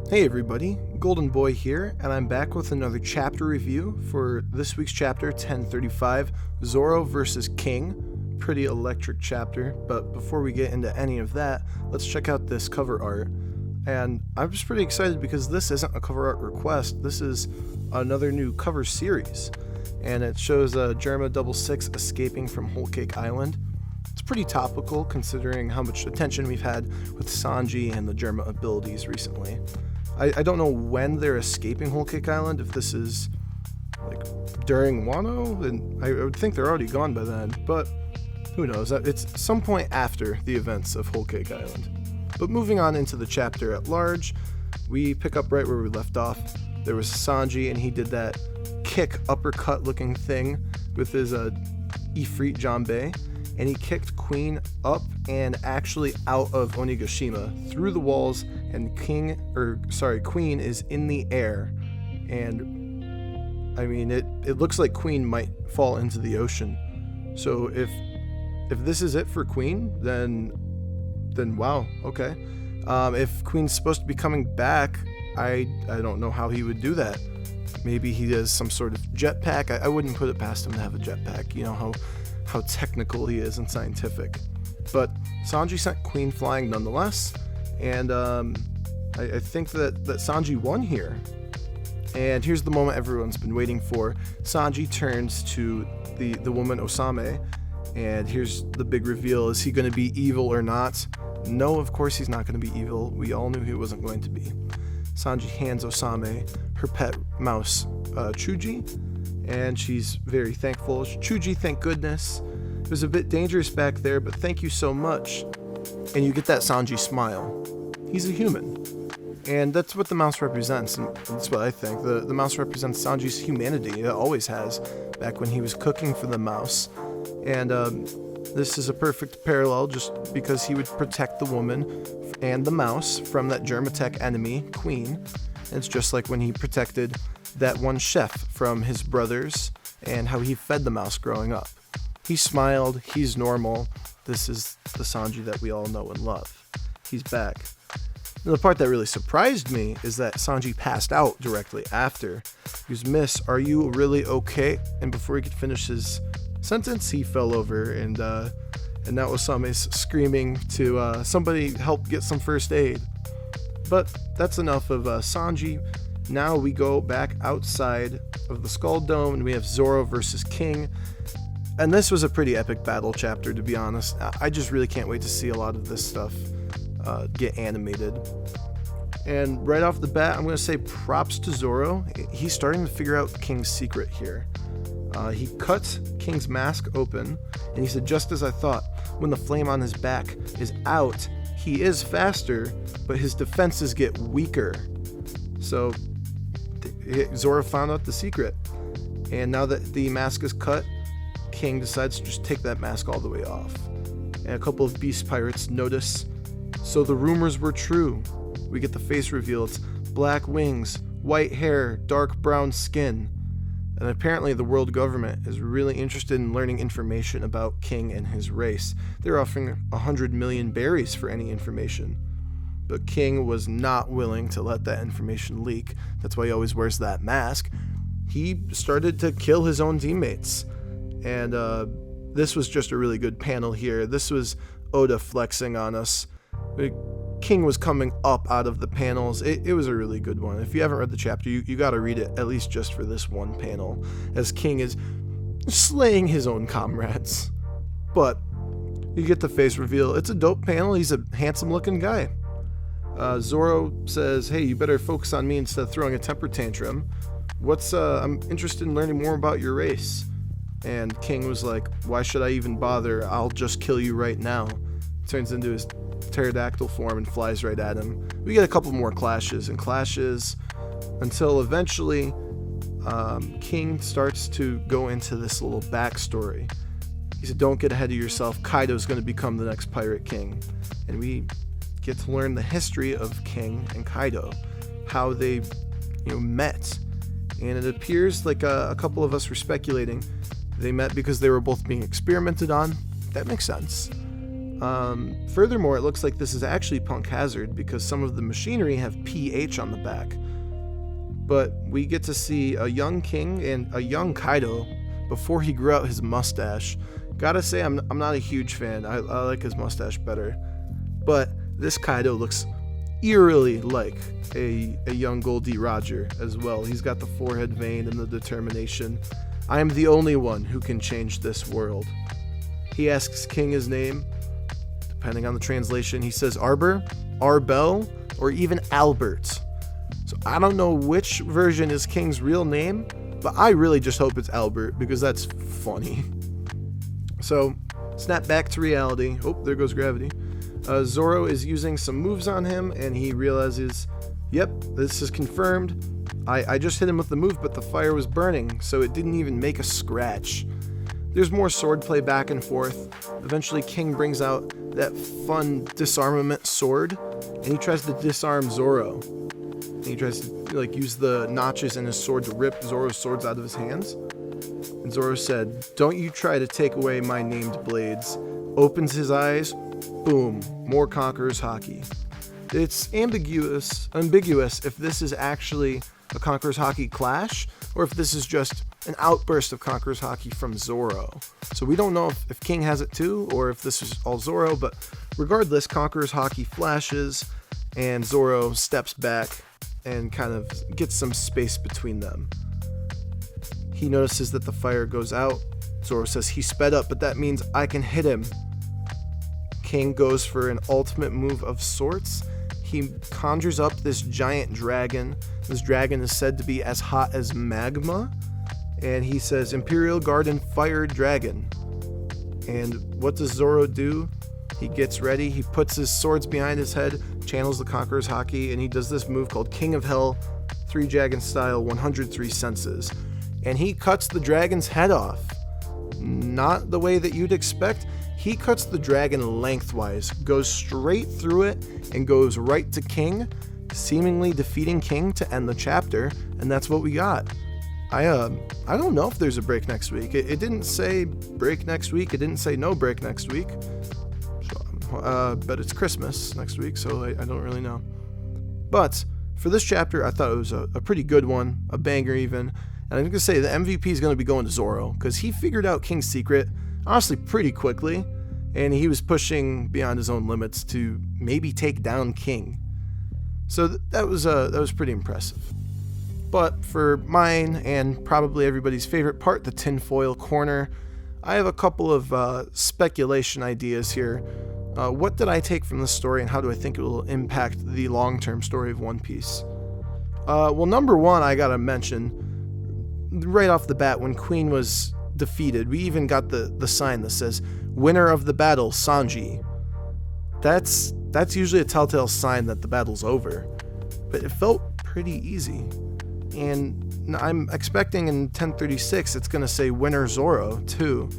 Hey everybody, Golden Boy here, and I'm back with another chapter review for this week's chapter 1035, Zoro vs. King. Pretty electric chapter, but before we get into any of that, let's check out this cover art. And I'm just pretty excited because this isn't a cover art request, this is another new cover series. And it shows Germa 66 escaping from Whole Cake Island. It's pretty topical considering how much attention we've had with Sanji and the Germa abilities recently. I don't know when they're escaping Whole Cake Island, if this is like during Wano, and I would think they're already gone by then, but who knows, it's some point after the events of Whole Cake Island. But moving on into the chapter at large, we pick up right where we left off. There was Sanji and he did that kick uppercut looking thing with his Ifrit Jambe, and he kicked Queen up and actually out of Onigashima through the walls, and Queen is in the air, and I mean it looks like Queen might fall into the ocean. So if this is it for Queen, then wow, okay. If Queen's supposed to be coming back, I don't know how he would do that. Maybe he has some sort of jetpack. I wouldn't put it past him to have a jetpack. You know how technical he is and scientific. But Sanji sent Queen flying nonetheless, and I think that Sanji won here. And here's the moment everyone's been waiting for. Sanji turns to the woman Osame, and here's the big reveal. Is he going to be evil or not? No, of course he's not going to be evil. We all knew he wasn't going to be. Sanji hands Osame her pet mouse, Chuji, and she's very thankful. Chuji, thank goodness. It was a bit dangerous back there, but thank you so much. And you get that Sanji smile. He's a human. And that's what the mouse represents, and that's what I think. The mouse represents Sanji's humanity. It always has, back when he was cooking for the mouse. And this is a perfect parallel just because he would protect the woman and the mouse from that Germatech enemy, Queen. And it's just like when he protected that one chef from his brothers and how he fed the mouse growing up. He smiled, he's normal. This is the Sanji that we all know and love. He's back. And the part that really surprised me is that Sanji passed out directly after. He goes, "Miss, are you really okay?" And before he could finish his sentence, he fell over, and now Osame's screaming to somebody help get some first aid. But that's enough of Sanji. Now we go back outside of the Skull Dome, and we have Zoro versus King. And this was a pretty epic battle chapter, to be honest. I just really can't wait to see a lot of this stuff get animated. And right off the bat, I'm going to say props to Zoro. He's starting to figure out King's secret here. He cuts King's mask open, and he said, "Just as I thought, when the flame on his back is out, he is faster, but his defenses get weaker." So Zoro found out the secret. And now that the mask is cut, King decides to just take that mask all the way off. And a couple of beast pirates notice. So the rumors were true. We get the face reveal. It's black wings, white hair, dark brown skin. And apparently the world government is really interested in learning information about King and his race. They're offering 100 million berries for any information. But King was not willing to let that information leak. That's why he always wears that mask. He started to kill his own teammates. And this was just a really good panel here. This was Oda flexing on us. King was coming up out of the panels. It was a really good one. If you haven't read the chapter, you got to read it at least just for this one panel, as King is slaying his own comrades. But you get the face reveal. It's a dope panel. He's a handsome looking guy. Zoro says, "Hey, you better focus on me instead of throwing a temper tantrum. I'm interested in learning more about your race." And King was like, "Why should I even bother? I'll just kill you right now." Turns into his pterodactyl form and flies right at him. We get a couple more clashes until eventually King starts to go into this little backstory. He said, "Don't get ahead of yourself. Kaido's going to become the next pirate king." And we get to learn the history of King and Kaido, how they met. And it appears like a couple of us were speculating they met because they were both being experimented on. That makes sense. Furthermore, it looks like this is actually Punk Hazard because some of the machinery have PH on the back. But we get to see a young King and a young Kaido before he grew out his mustache. Gotta say, I'm not a huge fan. I like his mustache better. But this Kaido looks eerily like a young Goldie Roger as well. He's got the forehead vein and the determination. I am the only one who can change this world. He asks King his name. Depending on the translation, he says Arbor, Arbel, or even Albert. So I don't know which version is King's real name, but I really just hope it's Albert because that's funny. So, snap back to reality. Oh, there goes gravity. Zoro is using some moves on him, and he realizes, yep, this is confirmed. I just hit him with the move, but the fire was burning, so it didn't even make a scratch. There's more swordplay back and forth. Eventually, King brings out that fun disarmament sword, and he tries to disarm Zoro. And he tries to use the notches in his sword to rip Zoro's swords out of his hands. And Zoro said, "Don't you try to take away my named blades." Opens his eyes, boom, more conquerors haki. It's ambiguous if this is actually a conquerors haki clash, or if this is just an outburst of conquerors haki from Zoro. So we don't know if King has it too, or if this is all Zoro, but regardless, conquerors haki flashes, and Zoro steps back and kind of gets some space between them. He notices that the fire goes out. Zoro says he sped up, but that means I can hit him. King goes for an ultimate move of sorts. He conjures up this giant dragon. This dragon is said to be as hot as magma. And he says, Imperial Garden Fire Dragon. And what does Zoro do? He gets ready. He puts his swords behind his head, channels the Conqueror's Haki, and he does this move called King of Hell, 3 Dragon style, 103 senses. And he cuts the dragon's head off. Not the way that you'd expect. He cuts the dragon lengthwise, goes straight through it, and goes right to King, seemingly defeating King to end the chapter, and that's what we got. I don't know if there's a break next week. It didn't say break next week. It didn't say no break next week. But it's Christmas next week, so I don't really know. But for this chapter, I thought it was a pretty good one, a banger even. And I'm going to say the MVP is going to be going to Zoro, because he figured out King's secret, honestly, pretty quickly, and he was pushing beyond his own limits to maybe take down King. So that was pretty impressive. But for mine, and probably everybody's favorite part, the Tinfoil Corner, I have a couple of speculation ideas here. What did I take from this story, and how do I think it will impact the long-term story of One Piece? Well, number one, I gotta mention, right off the bat, when Queen was defeated, we even got the sign that says, Winner of the battle, Sanji. That's usually a telltale sign that the battle's over. But it felt pretty easy. And I'm expecting in 1036 it's going to say Winner Zoro, too.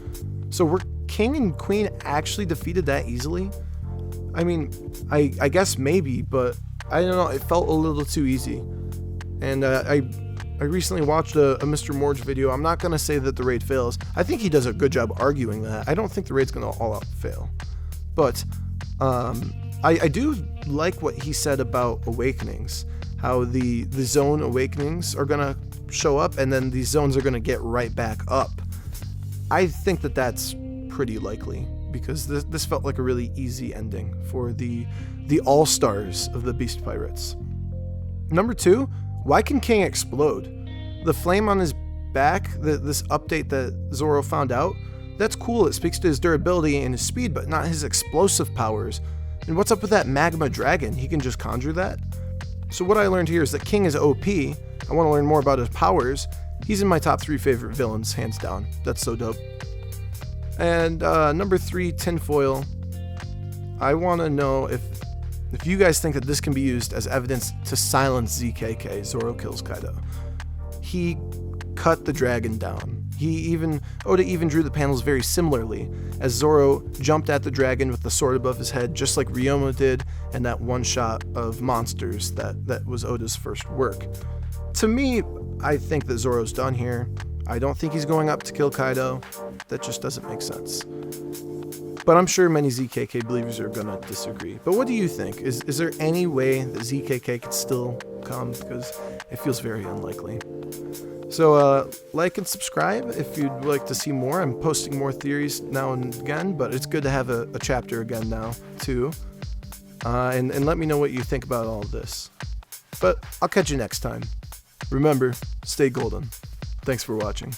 So were King and Queen actually defeated that easily? I mean, I guess maybe, but I don't know, it felt a little too easy. And I recently watched a Mr. Morge video. I'm not going to say that the raid fails. I think he does a good job arguing that. I don't think the raid's going to all out fail. But I do like what he said about awakenings. How the zone awakenings are going to show up, and then these zones are going to get right back up. I think that that's pretty likely, because this felt like a really easy ending for the all-stars of the Beast Pirates. Number two, why can King explode? The flame on his back, this update that Zoro found out, that's cool. It speaks to his durability and his speed, but not his explosive powers. And what's up with that magma dragon? He can just conjure that? So what I learned here is that King is OP. I want to learn more about his powers. He's in my top 3 favorite villains, hands down. That's so dope. And number 3, Tinfoil. I want to know if you guys think that this can be used as evidence to silence ZKK, Zoro kills Kaido. He cut the dragon down. Oda even drew the panels very similarly, as Zoro jumped at the dragon with the sword above his head, just like Ryoma did in that one shot of monsters that was Oda's first work. To me, I think that Zoro's done here. I don't think he's going up to kill Kaido. That just doesn't make sense. But I'm sure many ZKK believers are going to disagree. But what do you think? Is there any way that ZKK could still come? Because it feels very unlikely. So like and subscribe if you'd like to see more. I'm posting more theories now and again, but it's good to have a chapter again now, too. And let me know what you think about all of this. But I'll catch you next time. Remember, stay golden. Thanks for watching.